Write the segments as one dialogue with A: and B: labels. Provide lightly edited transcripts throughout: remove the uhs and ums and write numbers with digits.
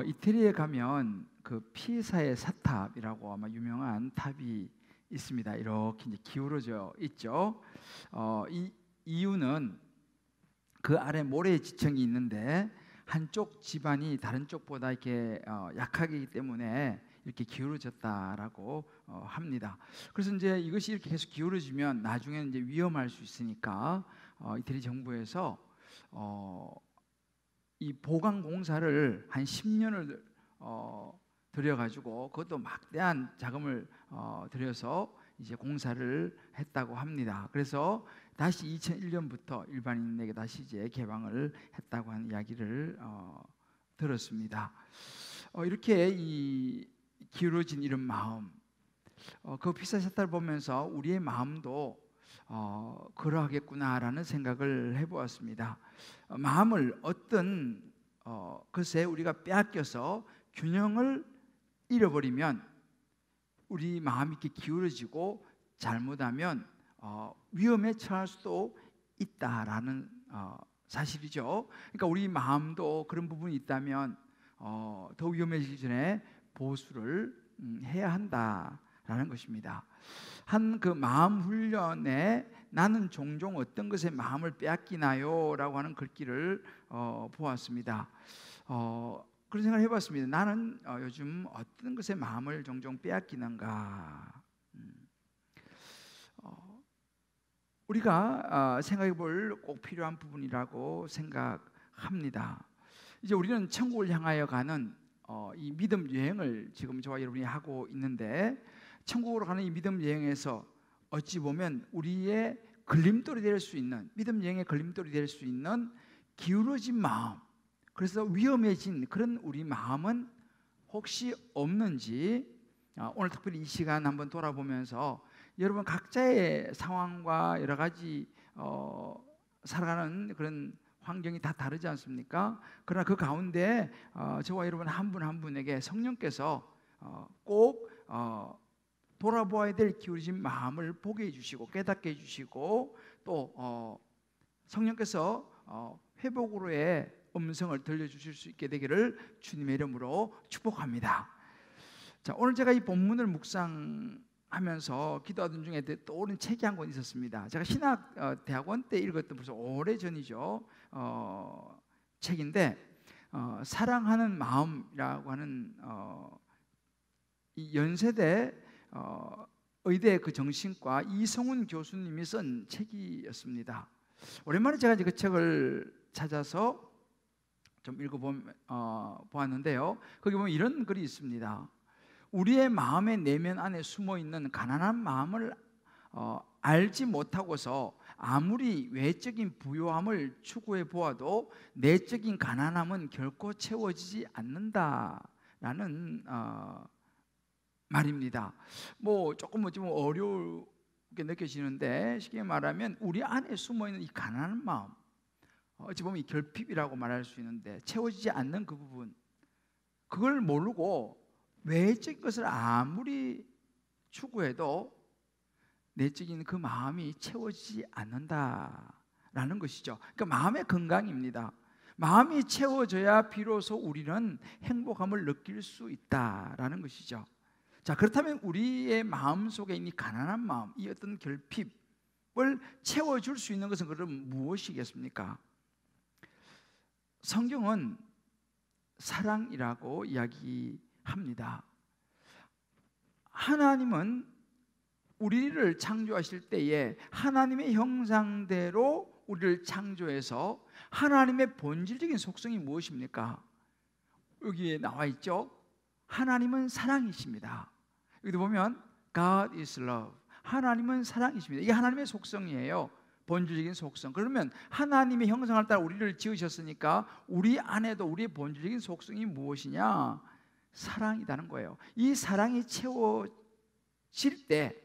A: 이태리에 가면 그 피사의 사탑이라고 아마 유명한 탑이 있습니다. 이렇게 이제 기울어져 있죠. 이 이유는 그 아래 모래지층이 있는데 한쪽 집안이 다른 쪽보다 이렇게 약하기 때문에 이렇게 기울어졌다라고 합니다. 그래서 이제 이것이 이렇게 계속 기울어지면 나중에는 이제 위험할 수 있으니까 이태리 정부에서 이 보강 공사를 한 10년을 들여가지고 그것도 막대한 자금을 들여서 이제 공사를 했다고 합니다. 그래서 다시 2001년부터 일반인에게 다시 이제 개방을 했다고 하는 이야기를 들었습니다. 이렇게 이 기울어진 이런 마음, 그 피사사타를 보면서 우리의 마음도 그러하겠구나라는 생각을 해보았습니다. 마음을 어떤 것에 우리가 빼앗겨서 균형을 잃어버리면 우리 마음이 이렇게 기울어지고 잘못하면 위험에 처할 수도 있다라는 사실이죠. 그러니까 우리 마음도 그런 부분이 있다면 더 위험해지기 전에 보수를 해야 한다라는 것입니다. 한 그 마음 훈련에 나는 종종 어떤 것에 마음을 빼앗기나요? 라고 하는 글귀를 보았습니다. 그런 생각을 해봤습니다. 나는 요즘 어떤 것에 마음을 종종 빼앗기는가? 우리가 생각해 볼 꼭 필요한 부분이라고 생각합니다. 이제 우리는 천국을 향하여 가는 이 믿음 여행을 지금 저와 여러분이 하고 있는데, 천국으로 가는 이 믿음 여행에서 어찌 보면 우리의 걸림돌이 될 수 있는, 믿음 여행의 걸림돌이 될 수 있는 기울어진 마음, 그래서 위험해진 그런 우리 마음은 혹시 없는지 오늘 특별히 이 시간 한번 돌아보면서 여러분 각자의 상황과 여러 가지 살아가는 그런 환경이 다 다르지 않습니까? 그러나 그 가운데 저와 여러분 한 분 한 분에게 성령께서 꼭 돌아보아야 될 기울어진 마음을 보게 해주시고 깨닫게 해주시고 또 성령께서 회복으로의 음성을 들려주실 수 있게 되기를 주님의 이름으로 축복합니다. 자, 오늘 제가 이 본문을 묵상하면서 기도하던 중에 떠오른 책이 한 권 있었습니다. 제가 신학 대학원 때 읽었던, 벌써 오래전이죠, 책인데 사랑하는 마음이라고 하는 이 연세대 의대 그 정신과 이성훈 교수님이 쓴 책이었습니다. 오랜만에 제가 이제 그 책을 찾아서 좀 읽어보았는데요. 거기 보면 이런 글이 있습니다. 우리의 마음의 내면 안에 숨어있는 가난한 마음을 알지 못하고서 아무리 외적인 부요함을 추구해 보아도 내적인 가난함은 결코 채워지지 않는다라는 말입니다. 뭐 조금 좀 어렵게 느껴지는데, 쉽게 말하면 우리 안에 숨어있는 이 가난한 마음, 어찌 보면 이 결핍이라고 말할 수 있는데 채워지지 않는 그 부분, 그걸 모르고 외적인 것을 아무리 추구해도 내적인 그 마음이 채워지지 않는다라는 것이죠. 그러니까 마음의 건강입니다. 마음이 채워져야 비로소 우리는 행복함을 느낄 수 있다라는 것이죠. 자, 그렇다면 우리의 마음 속에 있는 가난한 마음, 이 어떤 결핍을 채워줄 수 있는 것은 그럼 무엇이겠습니까? 성경은 사랑이라고 이야기합니다. 하나님은 우리를 창조하실 때에 하나님의 형상대로 우리를 창조해서 하나님의 본질적인 속성이 무엇입니까? 여기에 나와 있죠. 하나님은 사랑이십니다. 여기도 보면 God is love. 하나님은 사랑이십니다. 이게 하나님의 속성이에요. 본질적인 속성. 그러면 하나님의 형상을 따라 우리를 지으셨으니까 우리 안에도 우리의 본질적인 속성이 무엇이냐? 사랑이라는 거예요. 이 사랑이 채워질 때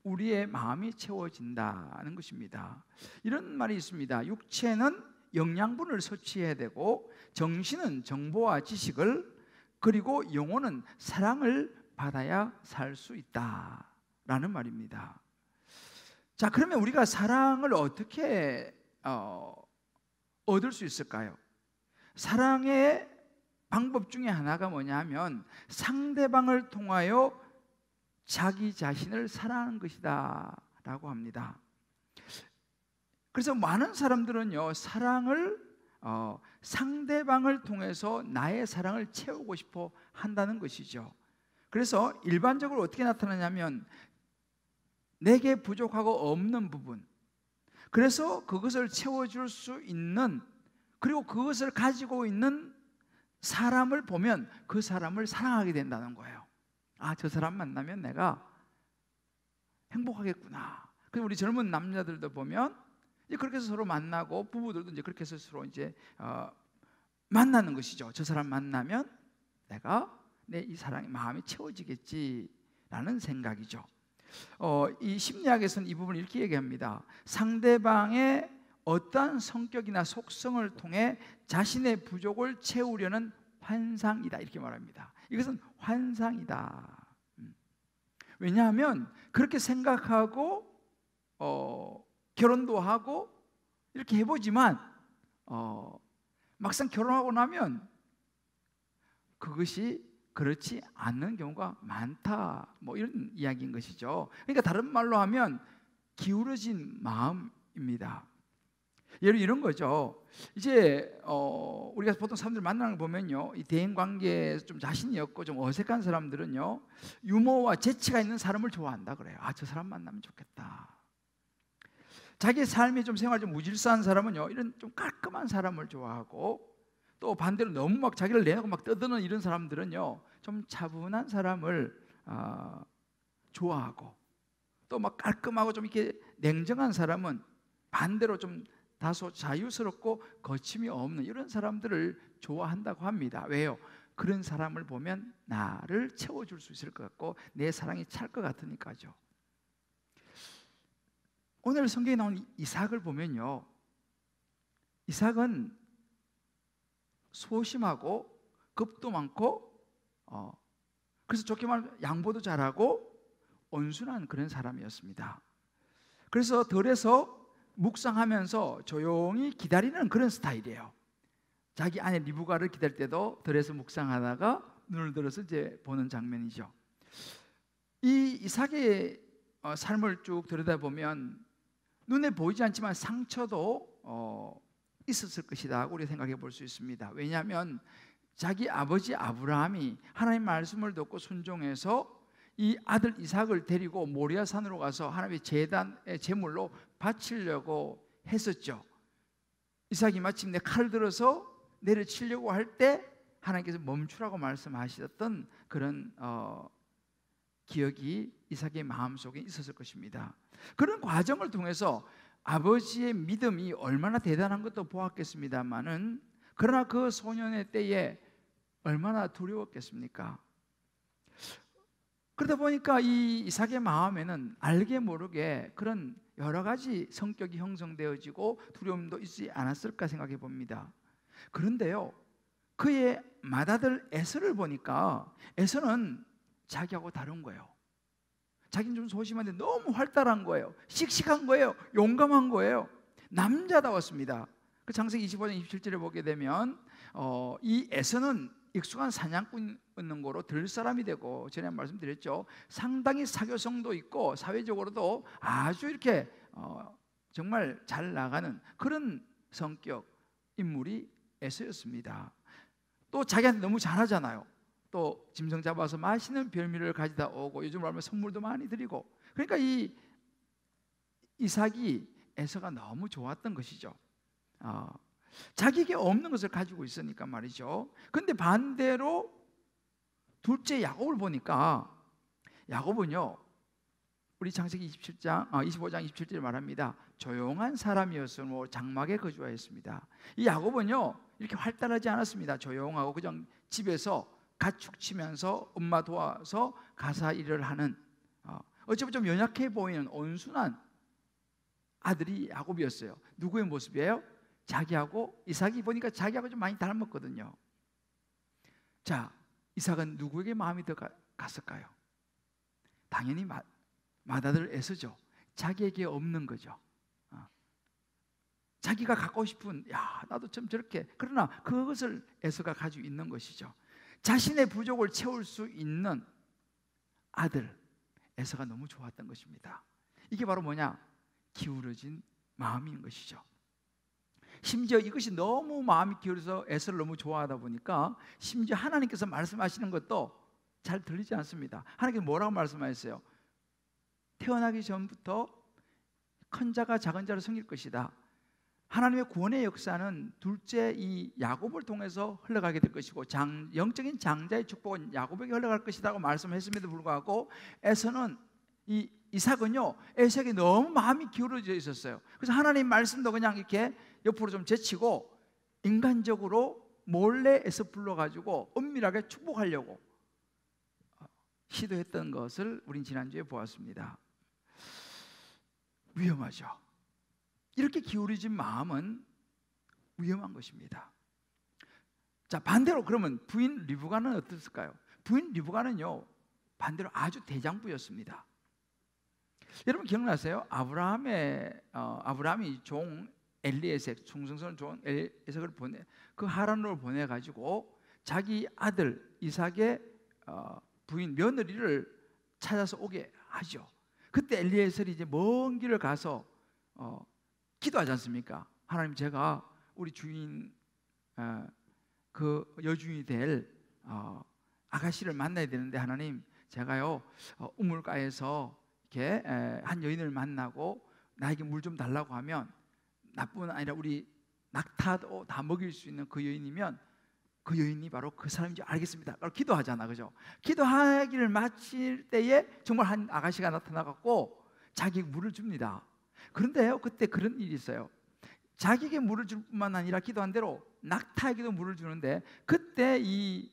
A: 우리의 마음이 채워진다는 것입니다. 이런 말이 있습니다. 육체는 영양분을 섭취해야 되고 정신은 정보와 지식을, 그리고 영혼은 사랑을 받아야 살 수 있다라는 말입니다. 자, 그러면 우리가 사랑을 어떻게 얻을 수 있을까요? 사랑의 방법 중에 하나가 뭐냐면 상대방을 통하여 자기 자신을 사랑하는 것이다 라고 합니다. 그래서 많은 사람들은요, 사랑을 상대방을 통해서 나의 사랑을 채우고 싶어 한다는 것이죠. 그래서 일반적으로 어떻게 나타나냐면 내게 부족하고 없는 부분, 그래서 그것을 채워줄 수 있는, 그리고 그것을 가지고 있는 사람을 보면 그 사람을 사랑하게 된다는 거예요. 아, 저 사람 만나면 내가 행복하겠구나. 그래서 우리 젊은 남자들도 보면 이제 그렇게 해서 서로 만나고, 부부들도 이제 그렇게 해서 서로 이제 만나는 것이죠. 저 사람 만나면 내가 내 이 사랑의 마음이 채워지겠지라는 생각이죠. 이 심리학에서는 이 부분을 이렇게 얘기합니다. 상대방의 어떠한 성격이나 속성을 통해 자신의 부족을 채우려는 환상이다, 이렇게 말합니다. 이것은 환상이다. 왜냐하면 그렇게 생각하고 결혼도 하고 이렇게 해보지만 막상 결혼하고 나면 그것이 그렇지 않는 경우가 많다, 뭐 이런 이야기인 것이죠. 그러니까 다른 말로 하면 기울어진 마음입니다. 예를 이런 거죠. 이제 우리가 보통 사람들 만나는 걸 보면요, 이 대인 관계에 좀 자신이 없고 좀 어색한 사람들은요, 유머와 재치가 있는 사람을 좋아한다 그래요. 아, 저 사람 만나면 좋겠다. 자기 삶이 좀 생활 좀 무질서한 사람은요, 이런 좀 깔끔한 사람을 좋아하고, 또 반대로 너무 막 자기를 내놓고 막 떠드는 이런 사람들은요, 좀 차분한 사람을 좋아하고, 또 막 깔끔하고 좀 이렇게 냉정한 사람은 반대로 좀 다소 자유스럽고 거침이 없는 이런 사람들을 좋아한다고 합니다. 왜요? 그런 사람을 보면 나를 채워줄 수 있을 것 같고 내 사랑이 찰 것 같으니까죠. 오늘 성경에 나온 이삭을 보면요, 이삭은 소심하고 겁도 많고 그래서 좋게 말하면 양보도 잘하고 온순한 그런 사람이었습니다. 그래서 들에서 묵상하면서 조용히 기다리는 그런 스타일이에요. 자기 아내 리브가를 기다릴 때도 들에서 묵상하다가 눈을 들어서 이제 보는 장면이죠. 이 이삭의 삶을 쭉 들여다보면 눈에 보이지 않지만 상처도 있었을 것이다, 우리 생각해 볼 수 있습니다. 왜냐하면 자기 아버지 아브라함이 하나님의 말씀을 듣고 순종해서 이 아들 이삭을 데리고 모리아산으로 가서 하나님의 제단의 제물로 바치려고 했었죠. 이삭이 마침내 칼을 들어서 내려치려고 할 때 하나님께서 멈추라고 말씀하셨던 그런 기억이 이삭의 마음속에 있었을 것입니다. 그런 과정을 통해서 아버지의 믿음이 얼마나 대단한 것도 보았겠습니다마는, 그러나 그 소년의 때에 얼마나 두려웠겠습니까? 그러다 보니까 이 이삭의 마음에는 알게 모르게 그런 여러 가지 성격이 형성되어지고 두려움도 있지 않았을까 생각해 봅니다. 그런데요, 그의 맏아들 에서를 보니까 에서는 자기하고 다른 거예요. 자기는 좀 소심한데 너무 활달한 거예요. 씩씩한 거예요. 용감한 거예요. 남자다웠습니다. 그 창세기 25장 27절에 보게 되면 이 에서는 익숙한 사냥꾼인 거로 들 사람이 되고, 전에 말씀드렸죠, 상당히 사교성도 있고 사회적으로도 아주 이렇게 정말 잘 나가는 그런 성격 인물이 에서였습니다. 또 자기한테 너무 잘하잖아요. 또 짐승 잡아서 맛있는 별미를 가져다 오고, 요즘 말하면 선물도 많이 드리고, 그러니까 이 이삭이 에서가 너무 좋았던 것이죠. 자기에게 없는 것을 가지고 있으니까 말이죠. 그런데 반대로 둘째 야곱을 보니까, 야곱은요, 우리 창세기 25장 27절에 말합니다. 조용한 사람이었으므로 장막에 거주하였습니다. 이 야곱은요, 이렇게 활달하지 않았습니다. 조용하고 그냥 집에서 가축 치면서 엄마 도와서 가사 일을 하는, 어쩌면 좀 연약해 보이는 온순한 아들이 야곱이었어요. 누구의 모습이에요? 자기하고, 이삭이 보니까 자기하고 좀 많이 닮았거든요. 자, 이삭은 누구에게 마음이 더 갔을까요? 당연히 맏아들 에서죠. 자기에게 없는 거죠. 자기가 갖고 싶은, 야, 나도 좀 저렇게. 그러나 그것을 에서가 가지고 있는 것이죠. 자신의 부족을 채울 수 있는 아들 에서가 너무 좋았던 것입니다. 이게 바로 뭐냐? 기울어진 마음인 것이죠. 심지어 이것이 너무 마음이 기울어서 에서를 너무 좋아하다 보니까 심지어 하나님께서 말씀하시는 것도 잘 들리지 않습니다. 하나님께서 뭐라고 말씀하셨어요? 태어나기 전부터 큰 자가 작은 자로 섬길 것이다. 하나님의 구원의 역사는 둘째 이 야곱을 통해서 흘러가게 될 것이고, 영적인 장자의 축복은 야곱에게 흘러갈 것이라고 말씀했음에도 불구하고 에서는 이삭은요, 에서에게 너무 마음이 기울어져 있었어요. 그래서 하나님 말씀도 그냥 이렇게 옆으로 좀 제치고 인간적으로 몰래 에서 불러가지고 은밀하게 축복하려고 시도했던 것을 우린 지난주에 보았습니다. 위험하죠. 이렇게 기울어진 마음은 위험한 것입니다. 자, 반대로 그러면 부인 리브가는 어땠을까요? 부인 리브가는요, 반대로 아주 대장부였습니다. 여러분 기억나세요? 아브라함이 종 엘리에셀, 충성스러운 종 엘리에셀을 그 하란으로 보내가지고 자기 아들 이삭의 부인 며느리를 찾아서 오게 하죠. 그때 엘리에셀이 이제 먼 길을 가서 기도하지 않습니까? 하나님, 제가 우리 주인 그 여주인이 될 아가씨를 만나야 되는데, 하나님, 제가요 우물가에서 이렇게 한 여인을 만나고 나에게 물 좀 달라고 하면, 나뿐 아니라 우리 낙타도 다 먹일 수 있는 그 여인이면 그 여인이 바로 그 사람인 줄 알겠습니다. 기도하잖아, 그죠? 기도하기를 마칠 때에 정말 한 아가씨가 나타나갖고 자기에게 물을 줍니다. 그런데요, 그때 그런 일이 있어요. 자기에게 물을 줄 뿐만 아니라 기도한 대로 낙타에게도 물을 주는데, 그때 이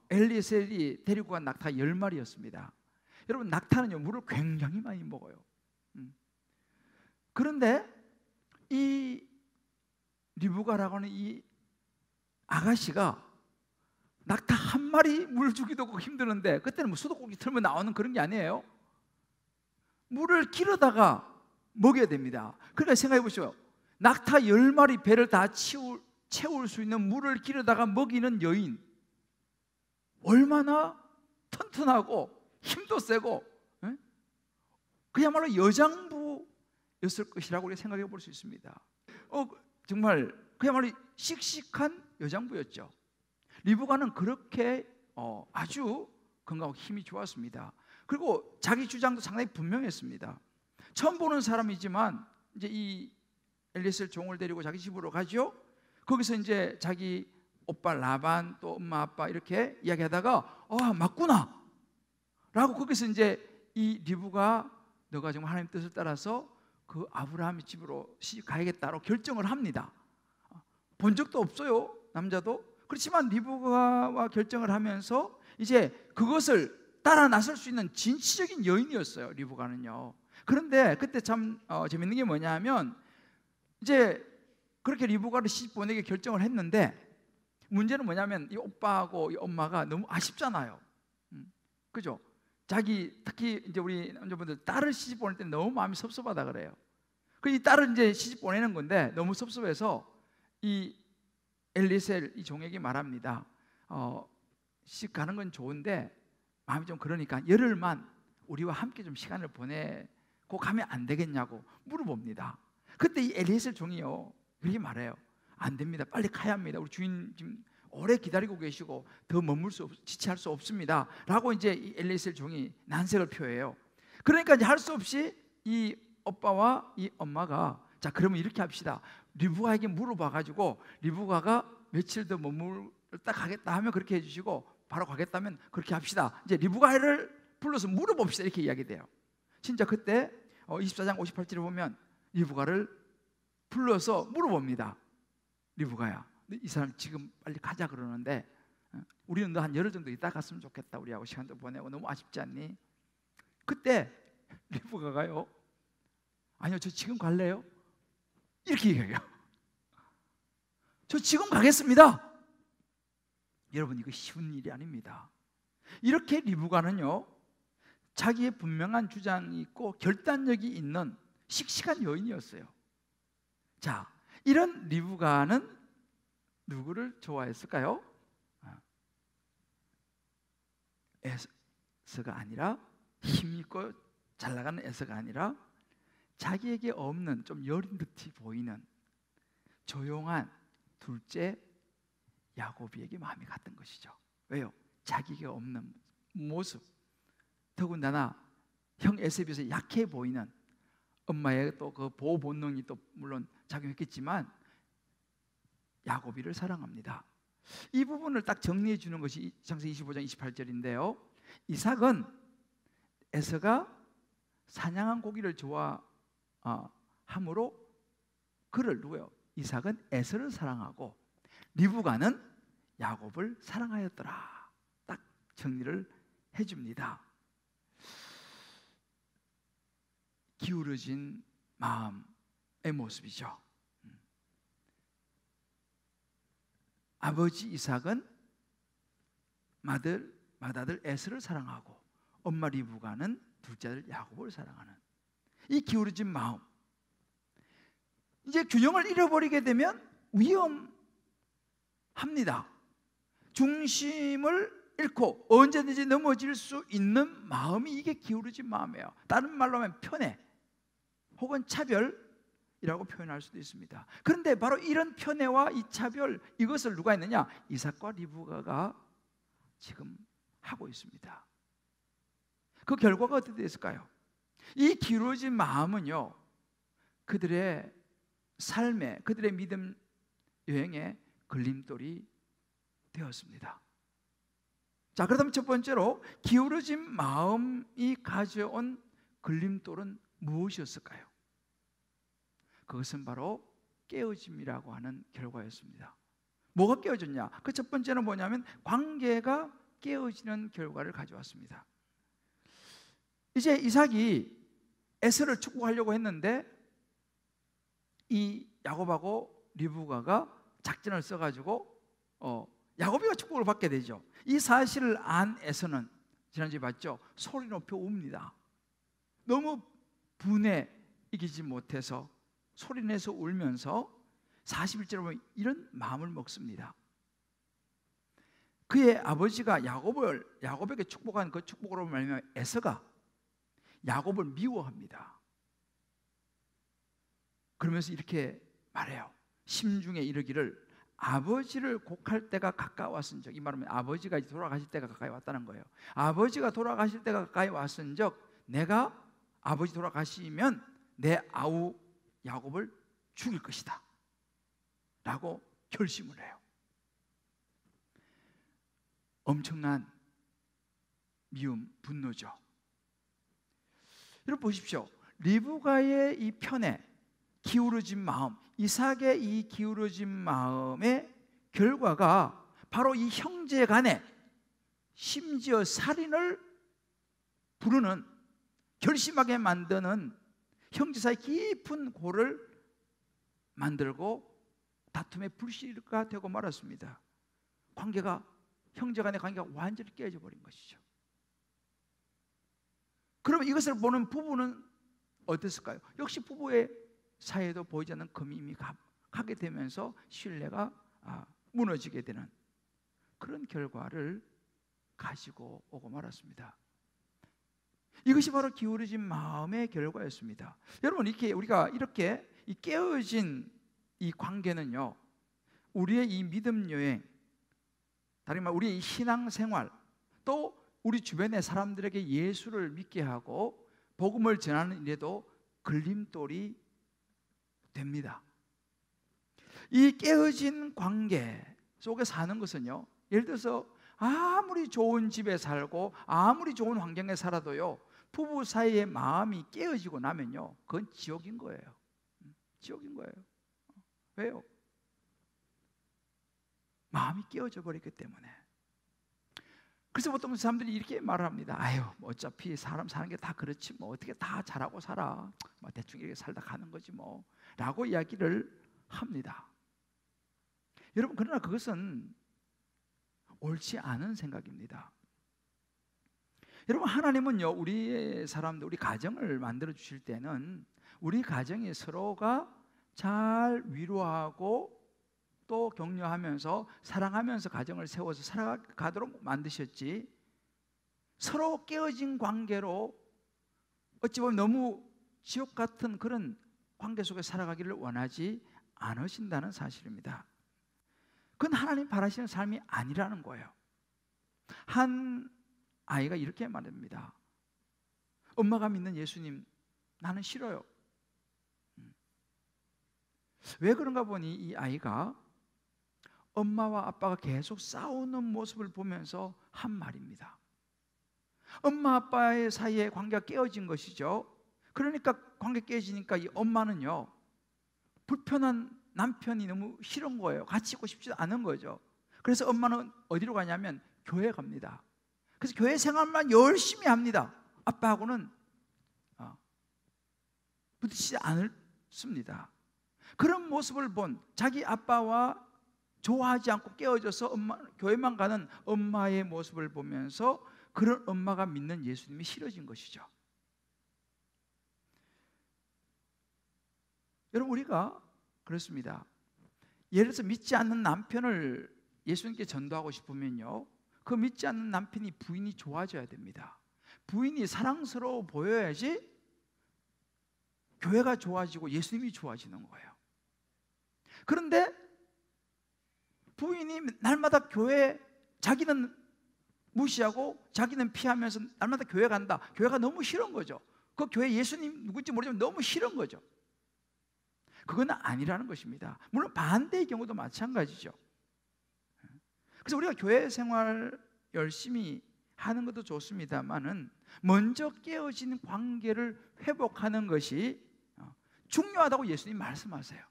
A: 엘리에셀이 데리고 간 낙타 10마리였습니다. 여러분, 낙타는요 물을 굉장히 많이 먹어요. 그런데 이 리브가라고 하는 이 아가씨가 낙타 한 마리 물 주기도 힘드는데, 그때는 뭐 수도꼭지 틀면 나오는 그런 게 아니에요. 물을 길어다가 먹여야 됩니다. 그러니까 생각해 보시오. 낙타 10마리 배를 다 채울 수 있는 물을 길어다가 먹이는 여인, 얼마나 튼튼하고 힘도 세고 그야말로 여장부였을 것이라고 우리가 생각해 볼 수 있습니다. 정말 그야말로 씩씩한 여장부였죠. 리브가는 그렇게 아주 건강하고 힘이 좋았습니다. 그리고 자기 주장도 상당히 분명했습니다. 처음 보는 사람이지만 이제 이 엘리에셀 종을 데리고 자기 집으로 가죠. 거기서 이제 자기 오빠 라반, 또 엄마 아빠 이렇게 이야기하다가 맞구나 라고, 거기서 이제 이 리브가 너가 정말 하나님 뜻을 따라서 그 아브라함의 집으로 시집 가야겠다라고 결정을 합니다. 본 적도 없어요, 남자도. 그렇지만 리브가와 결정을 하면서 이제 그것을 따라 나설 수 있는 진취적인 여인이었어요, 리브가는요. 그런데 그때 참 재밌는 게 뭐냐면, 이제 그렇게 리브가를 시집 보내기 결정을 했는데, 문제는 뭐냐면 이 오빠하고 이 엄마가 너무 아쉽잖아요. 그죠? 특히 이제 우리 남자분들 딸을 시집 보낼 때 너무 마음이 섭섭하다 그래요. 이 딸을 이제 시집 보내는 건데 너무 섭섭해서 이 엘리에셀 이 종에게 말합니다. 시집 가는 건 좋은데 마음이 좀 그러니까 열흘만 우리와 함께 좀 시간을 보내고 가면 안 되겠냐고 물어봅니다. 그때 이 엘리에셀 종이요 그렇게 말해요. 안 됩니다. 빨리 가야 합니다. 우리 주인 지금 오래 기다리고 계시고 더 지체할 수 없습니다 라고 이제 이 엘리에셀 종이 난색을 표해요. 그러니까 이제 할 수 없이 이 오빠와 이 엄마가, 자 그러면 이렇게 합시다. 리브가에게 물어봐가지고 리브가가 며칠 더 머물다 가겠다 하면 그렇게 해주시고, 바로 가겠다면 그렇게 합시다. 이제 리브가를 불러서 물어봅시다 이렇게 이야기돼요. 진짜 그때 24장 58절에 보면 리브가를 불러서 물어봅니다. 리브가야, 이 사람 지금 빨리 가자 그러는데 우리는 너 한 열흘 정도 있다 갔으면 좋겠다. 우리하고 시간도 보내고 너무 아쉽지 않니? 그때 리브가가요, 아니요 저 지금 갈래요? 이렇게 얘기해요. 저 지금 가겠습니다. 여러분, 이거 쉬운 일이 아닙니다. 이렇게 리브가는요 자기의 분명한 주장이 있고 결단력이 있는 씩씩한 여인이었어요. 자, 이런 리브가는 누구를 좋아했을까요? 에서가 아니라, 힘있고 잘 나가는 에서가 아니라 자기에게 없는, 좀 여린 듯이 보이는 조용한 둘째 야곱에게 마음이 갔던 것이죠. 왜요? 자기에게 없는 모습, 더군다나 형 에서에 비해서 약해 보이는, 엄마의 또 그 보호 본능이 또 물론 작용했겠지만 야곱이를 사랑합니다. 이 부분을 딱 정리해 주는 것이 창세기 25장 28절인데요. 이삭은 에서가 사냥한 고기를 좋아함으로 그를 누구요? 이삭은 에서를 사랑하고 리브가는 야곱을 사랑하였더라. 딱 정리를 해줍니다. 기울어진 마음의 모습이죠. 아버지 이삭은 맏아들 에서를 사랑하고 엄마 리브가는 둘째 아들 야곱을 사랑하는 이 기울어진 마음. 이제 균형을 잃어버리게 되면 위험합니다. 중심을 잃고 언제든지 넘어질 수 있는 마음이 이게 기울어진 마음이에요. 다른 말로 하면 편애 혹은 차별이라고 표현할 수도 있습니다. 그런데 바로 이런 편애와 이 차별, 이것을 누가 했느냐? 이삭과 리브가가 지금 하고 있습니다. 그 결과가 어떻게 됐을까요? 이 기울어진 마음은요, 그들의 삶에, 그들의 믿음 여행에 걸림돌이 되었습니다. 자, 그렇다면 첫 번째로 기울어진 마음이 가져온 걸림돌은 무엇이었을까요? 그것은 바로 깨어짐이라고 하는 결과였습니다. 뭐가 깨어졌냐? 그 첫 번째는 뭐냐면 관계가 깨어지는 결과를 가져왔습니다. 이제 이삭이 에서를 축복하려고 했는데 이 야곱하고 리브가가 작전을 써가지고 야곱이가 축복을 받게 되죠. 이 사실을 안 에서는 지난주에 봤죠? 소리 높여 웁니다. 너무 분해 이기지 못해서 소리내서 울면서 41절에 보면 이런 마음을 먹습니다. 그의 아버지가 야곱에게 축복한 그 축복으로 말미암아 에서가 야곱을 미워합니다. 그러면서 이렇게 말해요. 심중에 이르기를 아버지를 곡할 때가 가까웠은즉, 이 말은 아버지가 돌아가실 때가 가까이 왔다는 거예요. 아버지가 돌아가실 때가 가까이 왔은즉 내가 아버지 돌아가시면 내 아우 야곱을 죽일 것이다 라고 결심을 해요. 엄청난 미움, 분노죠. 여러분 보십시오. 리브가의 이 편에 기울어진 마음, 이삭의 이 기울어진 마음의 결과가 바로 이 형제 간에 심지어 살인을 부르는, 결심하게 만드는 형제 사이 깊은 골을 만들고 다툼의 불씨가 되고 말았습니다. 형제 간의 관계가 완전히 깨져 버린 것이죠. 그럼 이것을 보는 부부는 어땠을까요? 역시 부부의 사이에도 보이지 않는 금이 가게 되면서 신뢰가 무너지게 되는 그런 결과를 가지고 오고 말았습니다. 이것이 바로 기울어진 마음의 결과였습니다. 여러분, 우리가 이렇게 이 깨어진 이 관계는요, 우리의 이 믿음 여행, 다른 말 우리의 이 신앙생활, 또 우리 주변의 사람들에게 예수를 믿게 하고 복음을 전하는 일에도 걸림돌이 됩니다. 이 깨어진 관계 속에 사는 것은요, 예를 들어서 아무리 좋은 집에 살고 아무리 좋은 환경에 살아도요, 부부 사이의 마음이 깨어지고 나면요, 그건 지옥인 거예요. 지옥인 거예요. 왜요? 마음이 깨어져 버렸기 때문에. 그래서 보통 사람들이 이렇게 말을 합니다. 아유, 뭐 어차피 사람 사는 게 다 그렇지, 뭐 어떻게 다 잘하고 살아, 뭐 대충 이렇게 살다 가는 거지 뭐, 라고 이야기를 합니다. 여러분, 그러나 그것은 옳지 않은 생각입니다. 여러분, 하나님은요, 우리 사람들, 우리 가정을 만들어 주실 때는 우리 가정이 서로가 잘 위로하고 또 격려하면서 사랑하면서 가정을 세워서 살아가도록 만드셨지, 서로 깨어진 관계로 어찌 보면 너무 지옥 같은 그런 관계 속에 살아가기를 원하지 않으신다는 사실입니다. 그건 하나님 바라시는 삶이 아니라는 거예요. 한 아이가 이렇게 말합니다. 엄마가 믿는 예수님 나는 싫어요. 왜 그런가 보니 이 아이가 엄마와 아빠가 계속 싸우는 모습을 보면서 한 말입니다. 엄마 아빠의 사이에 관계가 깨어진 것이죠. 그러니까 관계 깨어지니까 이 엄마는요, 불편한 남편이 너무 싫은 거예요. 같이 있고 싶지 않은 거죠. 그래서 엄마는 어디로 가냐면 교회 갑니다. 그래서 교회 생활만 열심히 합니다. 아빠하고는 부딪히지 않습니다. 그런 모습을 본 자기 아빠와 좋아하지 않고 깨어져서 교회만 가는 엄마의 모습을 보면서 그런 엄마가 믿는 예수님이 싫어진 것이죠. 여러분, 우리가 그렇습니다. 예를 들어서 믿지 않는 남편을 예수님께 전도하고 싶으면요, 그 믿지 않는 남편이 부인이 좋아져야 됩니다. 부인이 사랑스러워 보여야지 교회가 좋아지고 예수님이 좋아지는 거예요. 그런데 부인이 날마다 교회, 자기는 무시하고 자기는 피하면서 날마다 교회 간다. 교회가 너무 싫은 거죠. 그 교회 예수님 누군지 모르지만 너무 싫은 거죠. 그건 아니라는 것입니다. 물론 반대의 경우도 마찬가지죠. 그래서 우리가 교회 생활 열심히 하는 것도 좋습니다만은 먼저 깨어진 관계를 회복하는 것이 중요하다고 예수님 말씀하세요.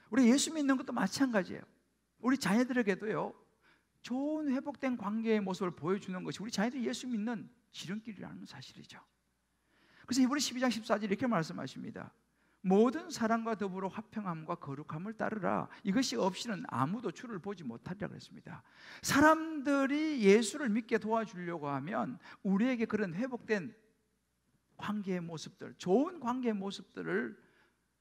A: 우리 예수 믿는 것도 마찬가지예요. 우리 자녀들에게도요, 좋은 회복된 관계의 모습을 보여주는 것이 우리 자녀들이 예수 믿는 지름길이라는 사실이죠. 그래서 히브리 12장 14절 이렇게 말씀하십니다. 모든 사랑과 더불어 화평함과 거룩함을 따르라. 이것이 없이는 아무도 주를 보지 못하리라 그랬습니다. 사람들이 예수를 믿게 도와주려고 하면 우리에게 그런 회복된 관계의 모습들, 좋은 관계의 모습들을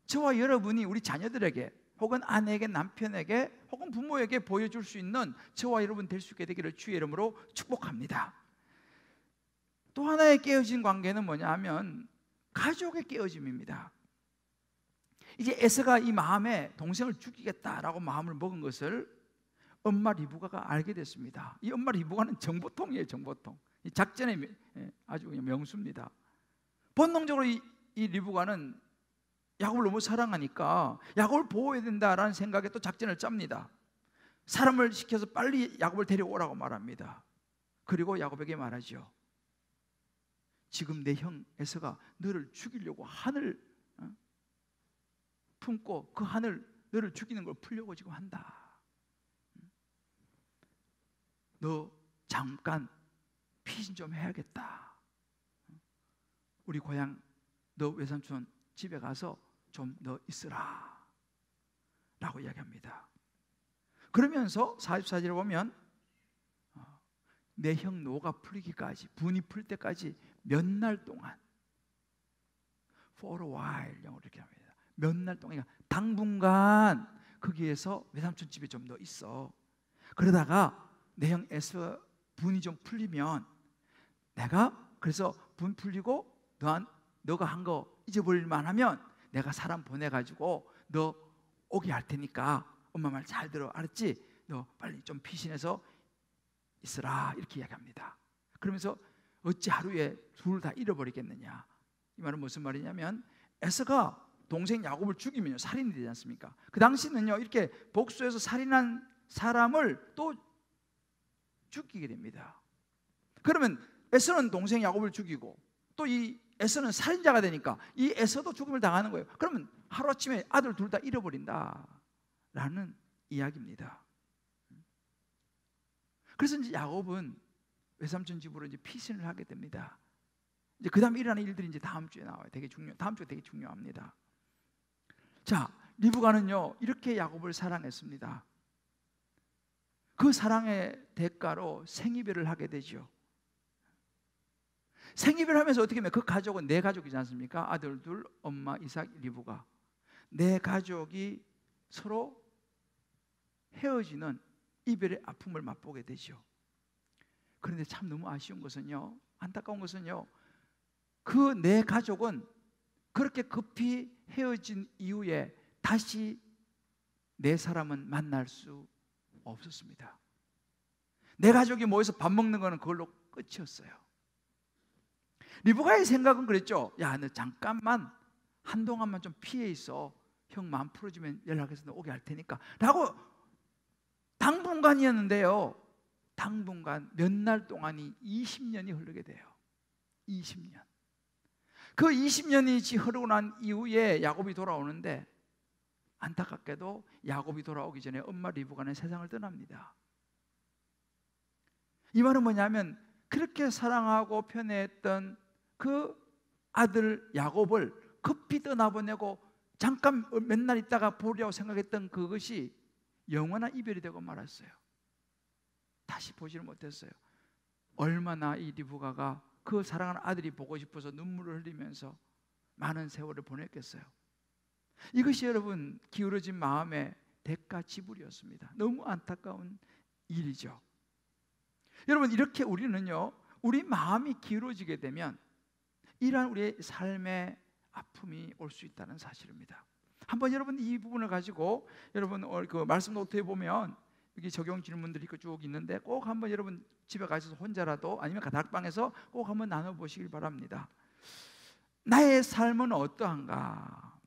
A: 저와 여러분이 우리 자녀들에게 혹은 아내에게, 남편에게 혹은 부모에게 보여줄 수 있는 저와 여러분 될 수 있게 되기를 주의 이름으로 축복합니다. 또 하나의 깨어진 관계는 뭐냐 하면 가족의 깨어짐입니다. 이제 에서가 이 마음에 동생을 죽이겠다라고 마음을 먹은 것을 엄마 리브가가 알게 됐습니다. 이 엄마 리브가는 정보통이에요. 정보통. 이 작전의 아주 명수입니다. 본능적으로 이 리브가는 야곱을 너무 사랑하니까 야곱을 보호해야 된다라는 생각에 또 작전을 짭니다. 사람을 시켜서 빨리 야곱을 데려오라고 말합니다. 그리고 야곱에게 말하죠. 지금 내 형 에서가 너를 죽이려고 한을 품고 그 한을 너를 죽이는 걸 풀려고 지금 한다. 너 잠깐 피신 좀 해야겠다. 우리 고향 너 외삼촌 집에 가서 좀 너 있으라 라고 이야기합니다. 그러면서 44절에 보면 내 형 노가 풀리기까지, 분이 풀 때까지 몇 날 동안, for a while 영어로 이렇게 합니다. 몇 날 동안, 당분간 거기에서 외삼촌 집에 좀 너 있어. 그러다가 내 형 에서 분이 좀 풀리면 내가 그래서 분 풀리고 너가 한 거 잊어버릴만 하면 내가 사람 보내가지고 너 오게 할 테니까 엄마 말 잘 들어. 알았지? 너 빨리 좀 피신해서 있으라. 이렇게 이야기합니다. 그러면서 어찌 하루에 둘 다 잃어버리겠느냐. 이 말은 무슨 말이냐면 에서가 동생 야곱을 죽이면 살인이 되지 않습니까? 그 당시는요, 이렇게 복수해서 살인한 사람을 또 죽이게 됩니다. 그러면 에서는 동생 야곱을 죽이고 또 이 에서는 살인자가 되니까 이 에서도 죽음을 당하는 거예요. 그러면 하루아침에 아들 둘 다 잃어버린다라는 이야기입니다. 그래서 이제 야곱은 외삼촌 집으로 이제 피신을 하게 됩니다. 이제 그 다음에 일어나는 일들이 이제 다음 주에 나와요. 다음 주에 되게 중요합니다. 자, 리브가는요 이렇게 야곱을 사랑했습니다. 그 사랑의 대가로 생이별을 하게 되죠. 생이별을 하면서 어떻게 하면 그 가족은 내 가족이지 않습니까? 아들 둘, 엄마 이삭, 리브가. 내 가족이 서로 헤어지는 이별의 아픔을 맛보게 되죠. 그런데 참 너무 아쉬운 것은요, 안타까운 것은요, 그 내 가족은 그렇게 급히 헤어진 이후에 다시 내 사람은 만날 수 없었습니다. 내 가족이 모여서 밥 먹는 거는 그걸로 끝이었어요. 리브가의 생각은 그랬죠. 야, 너 잠깐만 한동안만 좀 피해 있어. 형 마음 풀어주면 연락해서 너 오게 할 테니까 라고 당분간이었는데요, 당분간 몇 날 동안이 20년이 흐르게 돼요. 20년. 그 20년이 흐르고 난 이후에 야곱이 돌아오는데, 안타깝게도 야곱이 돌아오기 전에 엄마 리브가는 세상을 떠납니다. 이 말은 뭐냐면, 그렇게 사랑하고 편애했던 그 아들 야곱을 급히 떠나보내고 잠깐 몇 날 있다가 보려고 생각했던 그것이 영원한 이별이 되고 말았어요. 다시 보지를 못했어요. 얼마나 이 리브가가 그 사랑하는 아들이 보고 싶어서 눈물을 흘리면서 많은 세월을 보냈겠어요. 이것이 여러분 기울어진 마음의 대가 지불이었습니다. 너무 안타까운 일이죠. 여러분, 이렇게 우리는요, 우리 마음이 기울어지게 되면 이러한 우리의 삶의 아픔이 올 수 있다는 사실입니다. 한번 여러분 이 부분을 가지고 여러분 그 말씀 노트에 보면 여기 적용 질문들이 쭉 있는데, 꼭 한번 여러분 집에 가셔서 혼자라도 아니면 다락방에서 꼭 한번 나눠보시길 바랍니다. 나의 삶은 어떠한가?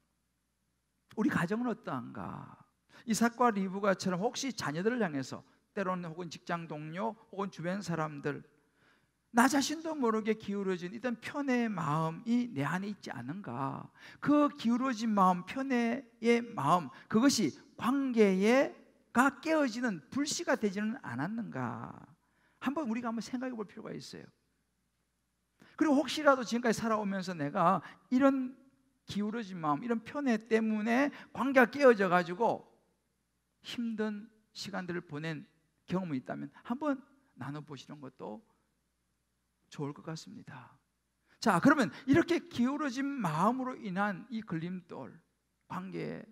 A: 우리 가정은 어떠한가? 이삭과 리브가처럼 혹시 자녀들을 향해서, 때로는 혹은 직장 동료 혹은 주변 사람들, 나 자신도 모르게 기울어진 이런 편애의 마음이 내 안에 있지 않은가? 그 기울어진 마음, 편애의 마음, 그것이 관계가 깨어지는 불씨가 되지는 않았는가? 한번 우리가 한번 생각해 볼 필요가 있어요. 그리고 혹시라도 지금까지 살아오면서 내가 이런 기울어진 마음, 이런 편애 때문에 관계가 깨어져 가지고 힘든 시간들을 보낸 경험이 있다면 한번 나눠보시는 것도 좋을 것 같습니다. 자, 그러면 이렇게 기울어진 마음으로 인한 이 걸림돌, 관계,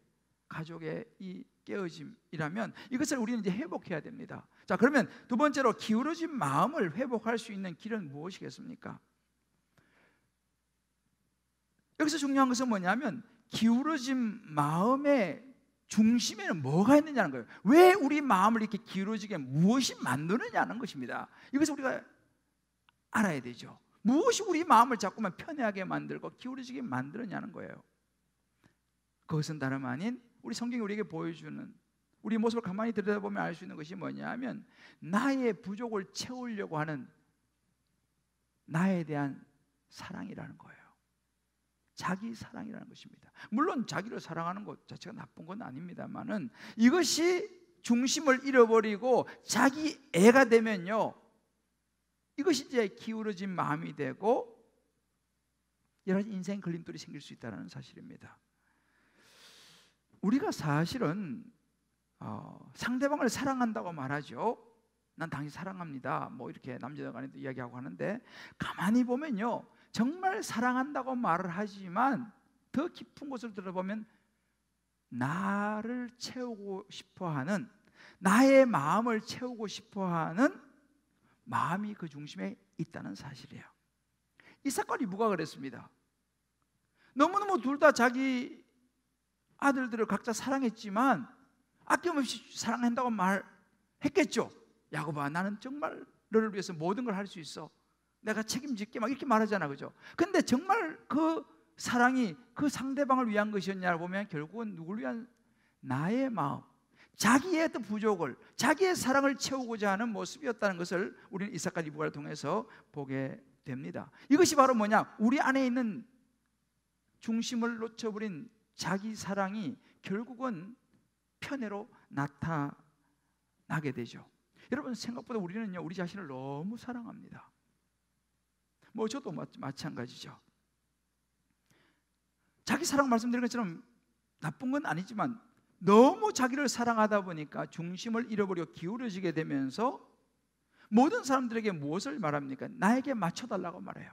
A: 가족의 이 깨어짐이라면 이것을 우리는 이제 회복해야 됩니다. 자, 그러면 두 번째로 기울어진 마음을 회복할 수 있는 길은 무엇이겠습니까? 여기서 중요한 것은 뭐냐면, 기울어진 마음의 중심에는 뭐가 있느냐는 거예요. 왜 우리 마음을 이렇게 기울어지게 무엇이 만드느냐는 것입니다. 이것을 우리가 알아야 되죠. 무엇이 우리 마음을 자꾸만 편애하게 만들고 기울어지게 만드느냐는 거예요. 그것은 다름 아닌 우리 성경이 우리에게 보여주는, 우리 모습을 가만히 들여다보면 알 수 있는 것이 뭐냐면, 나의 부족을 채우려고 하는 나에 대한 사랑이라는 거예요. 자기 사랑이라는 것입니다. 물론 자기를 사랑하는 것 자체가 나쁜 건 아닙니다만은, 이것이 중심을 잃어버리고 자기 애가 되면요, 이것이 이제 기울어진 마음이 되고 여러 가지 인생 걸림돌이 생길 수 있다는 사실입니다. 우리가 사실은 상대방을 사랑한다고 말하죠. 난 당신 사랑합니다, 뭐 이렇게 남자 간에도 이야기하고 하는데, 가만히 보면요, 정말 사랑한다고 말을 하지만 더 깊은 곳을 들어보면 나를 채우고 싶어하는, 나의 마음을 채우고 싶어하는 마음이 그 중심에 있다는 사실이에요. 이삭과 리브가 그랬습니다. 너무너무 둘 다 자기 아들들을 각자 사랑했지만 아낌없이 사랑한다고 말했겠죠. 야곱아, 나는 정말 너를 위해서 모든 걸 할 수 있어, 내가 책임질게, 막 이렇게 말하잖아, 그죠? 근데 정말 그 사랑이 그 상대방을 위한 것이었냐를 보면 결국은 누구를 위한, 나의 마음, 자기의 어떤 부족을, 자기의 사랑을 채우고자 하는 모습이었다는 것을 우리는 이삭과 리브가를 통해서 보게 됩니다. 이것이 바로 뭐냐? 우리 안에 있는 중심을 놓쳐버린 자기 사랑이 결국은 편애로 나타나게 되죠. 여러분, 생각보다 우리는요, 우리 자신을 너무 사랑합니다. 뭐 저도 마찬가지죠. 자기 사랑 말씀드린 것처럼 나쁜 건 아니지만 너무 자기를 사랑하다 보니까 중심을 잃어버리고 기울어지게 되면서 모든 사람들에게 무엇을 말합니까? 나에게 맞춰달라고 말해요.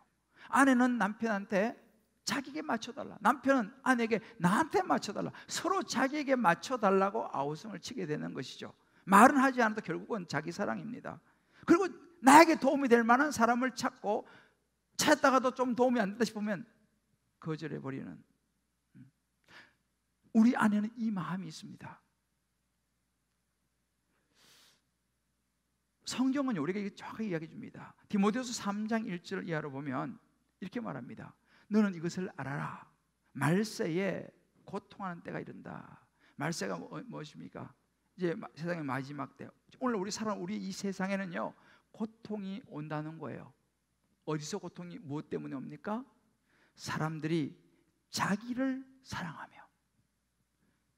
A: 아내는 남편한테 자기에게 맞춰달라. 남편은 아내에게 나한테 맞춰달라. 서로 자기에게 맞춰달라고 아우성을 치게 되는 것이죠. 말은 하지 않아도 결국은 자기 사랑입니다. 그리고 나에게 도움이 될 만한 사람을 찾고, 찾다가도 좀 도움이 안 된다 싶으면 거절해버리는, 우리 안에는 이 마음이 있습니다. 성경은 우리에게 정확하게 이야기해 줍니다. 디모데후서 3장 1절 이하로 보면 이렇게 말합니다. 너는 이것을 알아라. 말세에 고통하는 때가 이른다. 말세가 무엇입니까? 이제 세상의 마지막 때. 오늘 우리 이 세상에는요, 고통이 온다는 거예요. 어디서 고통이 무엇 때문에 옵니까? 사람들이 자기를 사랑하며,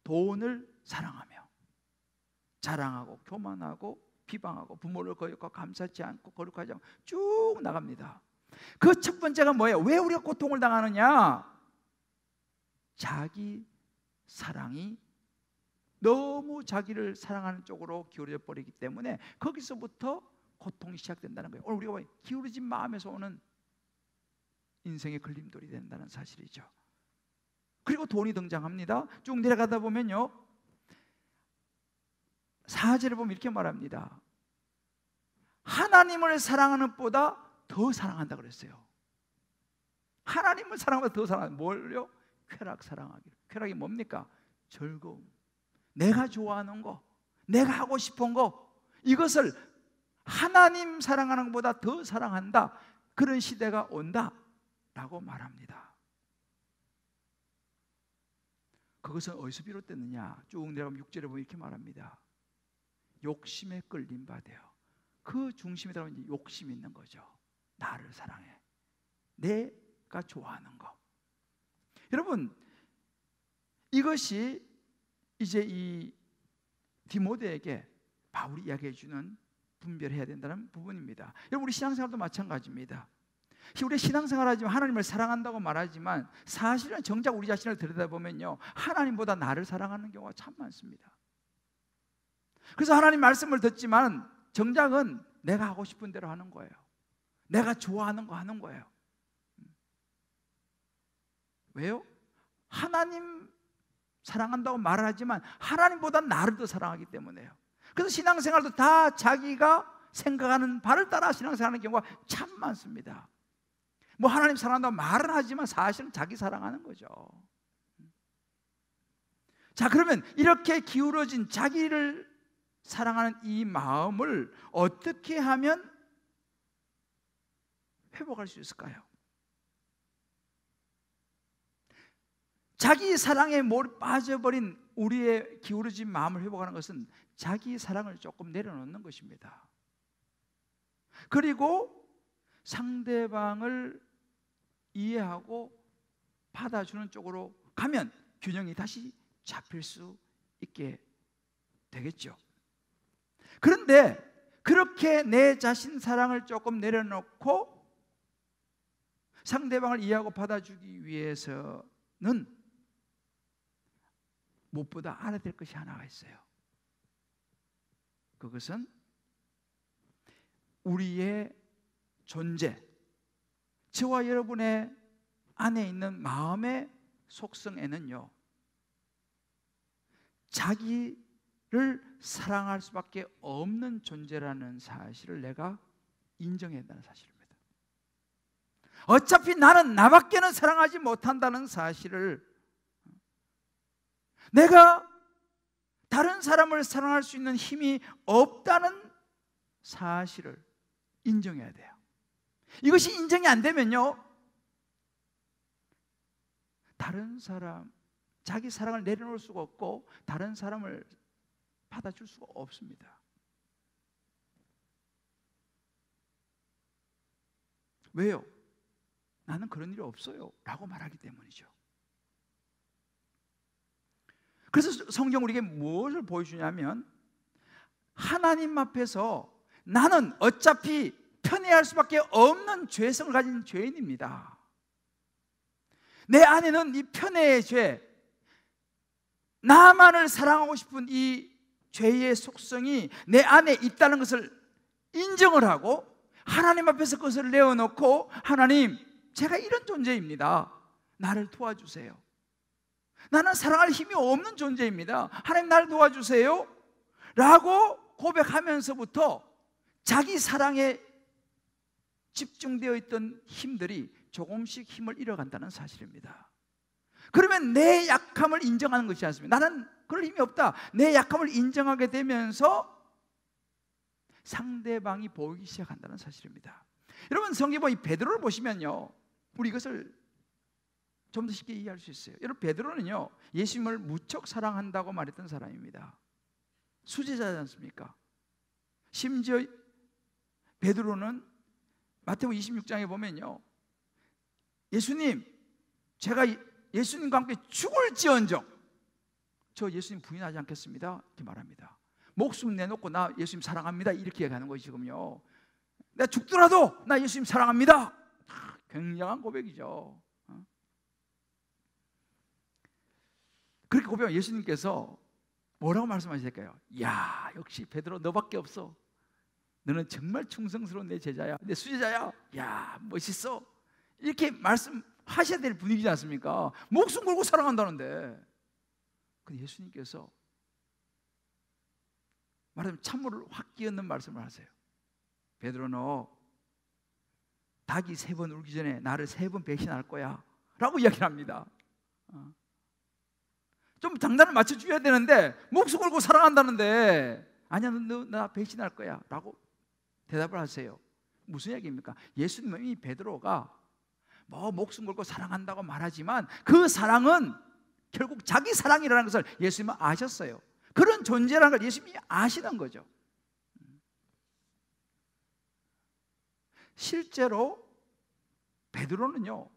A: 돈을 사랑하며, 자랑하고 교만하고 비방하고, 부모를 거역하고 감사치 않고 거룩하지 않고 쭉 나갑니다. 그 첫 번째가 뭐예요? 왜 우리가 고통을 당하느냐? 자기 사랑이 너무 자기를 사랑하는 쪽으로 기울어져 버리기 때문에 거기서부터 고통이 시작된다는 거예요. 오늘 우리가 기울어진 마음에서 오는 인생의 걸림돌이 된다는 사실이죠. 그리고 돈이 등장합니다. 쭉 내려가다 보면요, 4절에 보면 이렇게 말합니다. 하나님을 사랑하는 것보다 더 사랑한다 그랬어요. 하나님을 사랑하면 더 사랑한다. 뭘요? 쾌락 사랑하기를. 쾌락이 뭡니까? 즐거움. 내가 좋아하는 거, 내가 하고 싶은 거, 이것을 하나님 사랑하는 것보다 더 사랑한다. 그런 시대가 온다라고 말합니다. 그것은 어디서 비롯됐느냐? 쭉 내려가면 6절에 보면 이렇게 말합니다. 욕심에 끌림 받아요. 그 중심에 들어가면 이제 욕심이 있는 거죠. 나를 사랑해, 내가 좋아하는 거. 여러분, 이것이 이제 이 디모데에게 바울이 이야기해 주는 분별해야 된다는 부분입니다. 여러분, 우리 신앙생활도 마찬가지입니다. 우리 신앙생활 하지만 하나님을 사랑한다고 말하지만 사실은 정작 우리 자신을 들여다보면요, 하나님보다 나를 사랑하는 경우가 참 많습니다. 그래서 하나님 말씀을 듣지만 정작은 내가 하고 싶은 대로 하는 거예요. 내가 좋아하는 거 하는 거예요. 왜요? 하나님 사랑한다고 말을 하지만 하나님보다 나를 더 사랑하기 때문에요. 그래서 신앙생활도 다 자기가 생각하는 바를 따라 신앙생활하는 경우가 참 많습니다. 뭐 하나님 사랑한다고 말은 하지만 사실은 자기 사랑하는 거죠. 자, 그러면 이렇게 기울어진 자기를 사랑하는 이 마음을 어떻게 하면 회복할 수 있을까요? 자기 사랑에 빠져버린 우리의 기울어진 마음을 회복하는 것은 자기 사랑을 조금 내려놓는 것입니다. 그리고 상대방을 이해하고 받아주는 쪽으로 가면 균형이 다시 잡힐 수 있게 되겠죠. 그런데 그렇게 내 자신 사랑을 조금 내려놓고 상대방을 이해하고 받아주기 위해서는 무엇보다 알아야 될 것이 하나가 있어요. 그것은 우리의 존재, 저와 여러분의 안에 있는 마음의 속성에는요, 자기를 사랑할 수밖에 없는 존재라는 사실을 내가 인정해야 한다는 사실입니다. 어차피 나는 나밖에는 사랑하지 못한다는 사실을, 내가 다른 사람을 사랑할 수 있는 힘이 없다는 사실을 인정해야 돼요. 이것이 인정이 안 되면요, 다른 사람, 자기 사랑을 내려놓을 수가 없고 다른 사람을 받아줄 수가 없습니다. 왜요? 나는 그런 일이 없어요 라고 말하기 때문이죠. 그래서 성경 우리에게 무엇을 보여주냐면, 하나님 앞에서 나는 어차피 편애할 수밖에 없는 죄성을 가진 죄인입니다. 내 안에는 이 편애의 죄, 나만을 사랑하고 싶은 이 죄의 속성이 내 안에 있다는 것을 인정을 하고 하나님 앞에서 그것을 내어놓고, 하나님, 제가 이런 존재입니다. 나를 도와주세요. 나는 사랑할 힘이 없는 존재입니다. 하나님 나를 도와주세요 라고 고백하면서부터 자기 사랑에 집중되어 있던 힘들이 조금씩 힘을 잃어간다는 사실입니다. 그러면 내 약함을 인정하는 것이 않습니다. 나는 그럴 힘이 없다. 내 약함을 인정하게 되면서 상대방이 보이기 시작한다는 사실입니다. 여러분, 성경에 이 베드로를 보시면요, 우리 이것을 좀 더 쉽게 이해할 수 있어요. 여러분, 베드로는요 예수님을 무척 사랑한다고 말했던 사람입니다. 수제자지 않습니까? 심지어 베드로는 마태복음 26장에 보면요, 예수님, 제가 예수님과 함께 죽을지언정 저 예수님 부인하지 않겠습니다 이렇게 말합니다. 목숨 내놓고 나 예수님 사랑합니다 이렇게 얘기하는 것이 지금요, 내가 죽더라도 나 예수님 사랑합니다. 굉장한 고백이죠. 그렇게 고백하면 예수님께서 뭐라고 말씀하실까요? 야, 역시 베드로 너밖에 없어. 너는 정말 충성스러운 내 제자야, 내 수제자야. 야, 멋있어. 이렇게 말씀하셔야 될 분위기지 않습니까? 목숨 걸고 사랑한다는데. 근데 예수님께서 말하자면 찬물을 확 끼얹는 말씀을 하세요. 베드로, 너 닭이 3번 울기 전에 나를 3번 배신할 거야 라고 이야기를 합니다. 좀 장단을 맞춰줘야 되는데 목숨 걸고 사랑한다는데 아니야, 너 나 배신할 거야 라고 대답을 하세요. 무슨 얘기입니까? 예수님이 베드로가 뭐 목숨 걸고 사랑한다고 말하지만 그 사랑은 결국 자기 사랑이라는 것을 예수님은 아셨어요. 그런 존재라는 걸 예수님이 아시는 거죠. 실제로 베드로는요,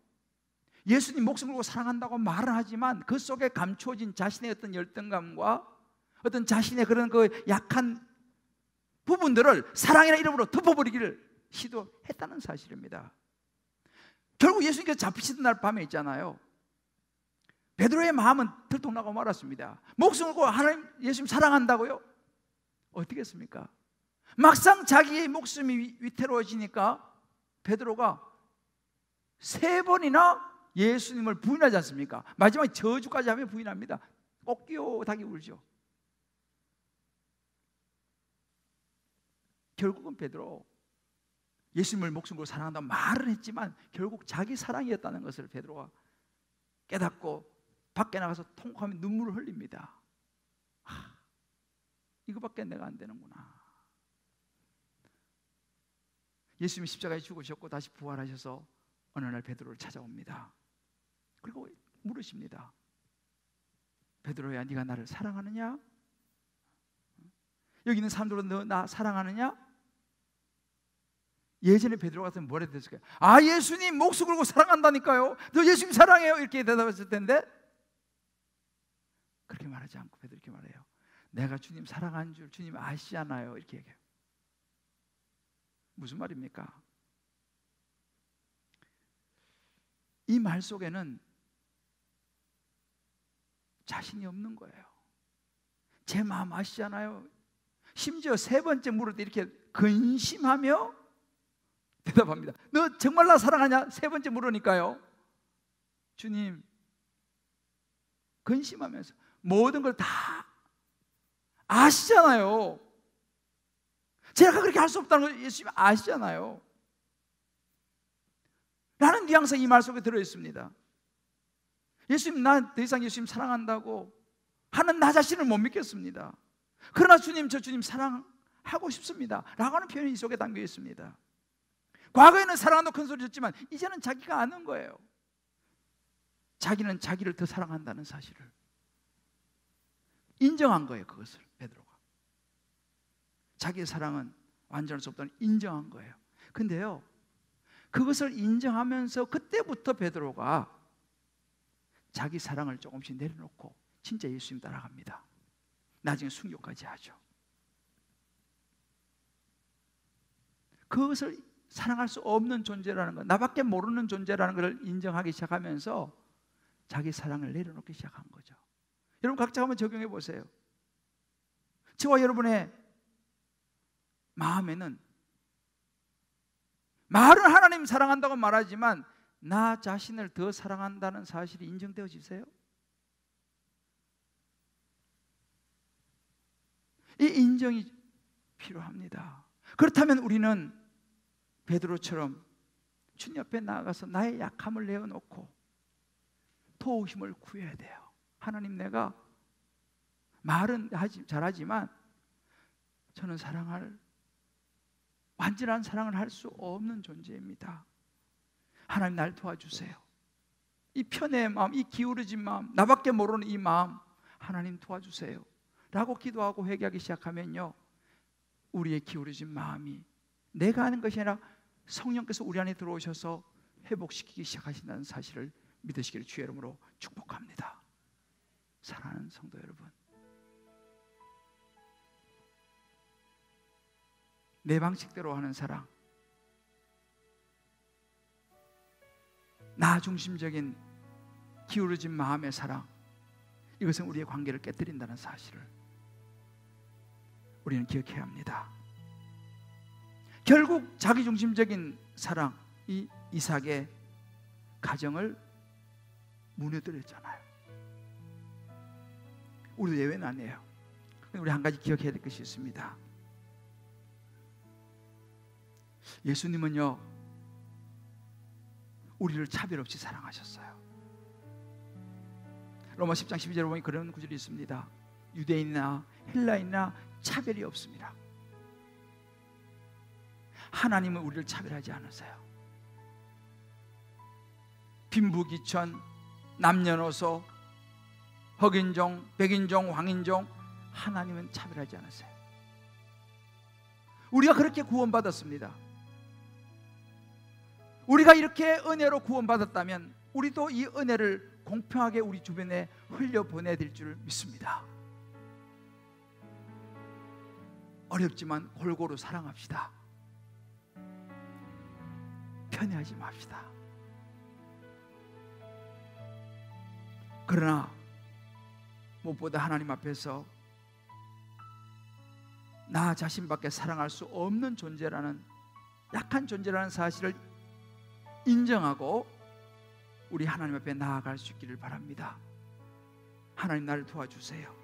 A: 예수님 목숨 걸고 사랑한다고 말을 하지만 그 속에 감추어진 자신의 어떤 열등감과 어떤 자신의 그런 그 약한 부분들을 사랑이라는 이름으로 덮어버리기를 시도했다는 사실입니다. 결국 예수님께서 잡히시던 날 밤에 있잖아요, 베드로의 마음은 들통나고 말았습니다. 목숨을 걸고 하나님 예수님 사랑한다고요? 어떻게 했습니까? 막상 자기의 목숨이 위태로워지니까 베드로가 3번이나 예수님을 부인하지 않습니까? 마지막에 저주까지 하며 부인합니다. 꺾여다기 울죠. 결국은 베드로 예수님을 목숨 걸고 사랑한다고 말은 했지만 결국 자기 사랑이었다는 것을 베드로가 깨닫고 밖에 나가서 통곡하며 눈물을 흘립니다. 이거밖에 내가 안 되는구나. 예수님이 십자가에 죽으셨고 다시 부활하셔서 어느 날 베드로를 찾아옵니다. 그리고 물으십니다. 베드로야, 네가 나를 사랑하느냐? 여기 있는 사람들은 너 나 사랑하느냐? 예전에 베드로 같으면 뭐라 했을까요? 아, 예수님 목숨 걸고 사랑한다니까요. 너 예수님 사랑해요 이렇게 대답했을 텐데 그렇게 말하지 않고 베드로 이렇게 말해요. 내가 주님 사랑하는 줄 주님 아시잖아요 이렇게 얘기해요. 무슨 말입니까? 이 말 속에는 자신이 없는 거예요. 제 마음 아시잖아요. 심지어 3번째 물을 때 이렇게 근심하며 대답합니다. 너 정말 나 사랑하냐? 3번째 물으니까요, 주님, 근심하면서 모든 걸 다 아시잖아요. 제가 그렇게 할 수 없다는 걸 예수님 아시잖아요. 라는 뉘앙스가 이 말 속에 들어있습니다. 예수님, 나 더 이상 예수님 사랑한다고 하는 나 자신을 못 믿겠습니다. 그러나 주님, 저 주님 사랑하고 싶습니다 라고 하는 표현이 이 속에 담겨 있습니다. 과거에는 사랑한다고 큰 소리 쳤지만 이제는 자기가 아는 거예요. 자기는 자기를 더 사랑한다는 사실을 인정한 거예요. 그것을 베드로가 자기의 사랑은 완전할 수 없다는 인정한 거예요. 근데요, 그것을 인정하면서 그때부터 베드로가 자기 사랑을 조금씩 내려놓고 진짜 예수님 따라갑니다. 나중에 순교까지 하죠. 그것을 사랑할 수 없는 존재라는 것, 나밖에 모르는 존재라는 것을 인정하기 시작하면서 자기 사랑을 내려놓기 시작한 거죠. 여러분 각자 한번 적용해 보세요. 저와 여러분의 마음에는 말은 하나님 사랑한다고 말하지만 나 자신을 더 사랑한다는 사실이 인정되어지세요? 이 인정이 필요합니다. 그렇다면 우리는 베드로처럼 주님 앞에 나아가서 나의 약함을 내어놓고 도우 힘을 구해야 돼요. 하나님, 내가 말은 잘하지만 저는 완전한 사랑을 할 수 없는 존재입니다. 하나님, 날 도와주세요. 이 편의 마음, 이 기울어진 마음, 나밖에 모르는 이 마음, 하나님 도와주세요 라고 기도하고 회개하기 시작하면요, 우리의 기울어진 마음이 내가 하는 것이 아니라 성령께서 우리 안에 들어오셔서 회복시키기 시작하신다는 사실을 믿으시기를 주의 이름으로 축복합니다. 사랑하는 성도 여러분, 내 방식대로 하는 사랑, 나 중심적인 기울어진 마음의 사랑, 이것은 우리의 관계를 깨뜨린다는 사실을 우리는 기억해야 합니다. 결국 자기중심적인 사랑, 이 이삭의 가정을 무너뜨렸잖아요. 우리도 예외는 아니에요. 우리 한 가지 기억해야 될 것이 있습니다. 예수님은요, 우리를 차별 없이 사랑하셨어요. 로마 10장 12절에 보면 그런 구절이 있습니다. 유대인이나 헬라인이나 차별이 없습니다. 하나님은 우리를 차별하지 않으세요. 빈부귀천, 남녀노소, 흑인종, 백인종, 황인종, 하나님은 차별하지 않으세요. 우리가 그렇게 구원받았습니다. 우리가 이렇게 은혜로 구원받았다면 우리도 이 은혜를 공평하게 우리 주변에 흘려보내야 될 줄 믿습니다. 어렵지만 골고루 사랑합시다. 편애하지 맙시다. 그러나 무엇보다 하나님 앞에서 나 자신밖에 사랑할 수 없는 존재라는, 약한 존재라는 사실을 인정하고 우리 하나님 앞에 나아갈 수 있기를 바랍니다. 하나님, 나를 도와주세요.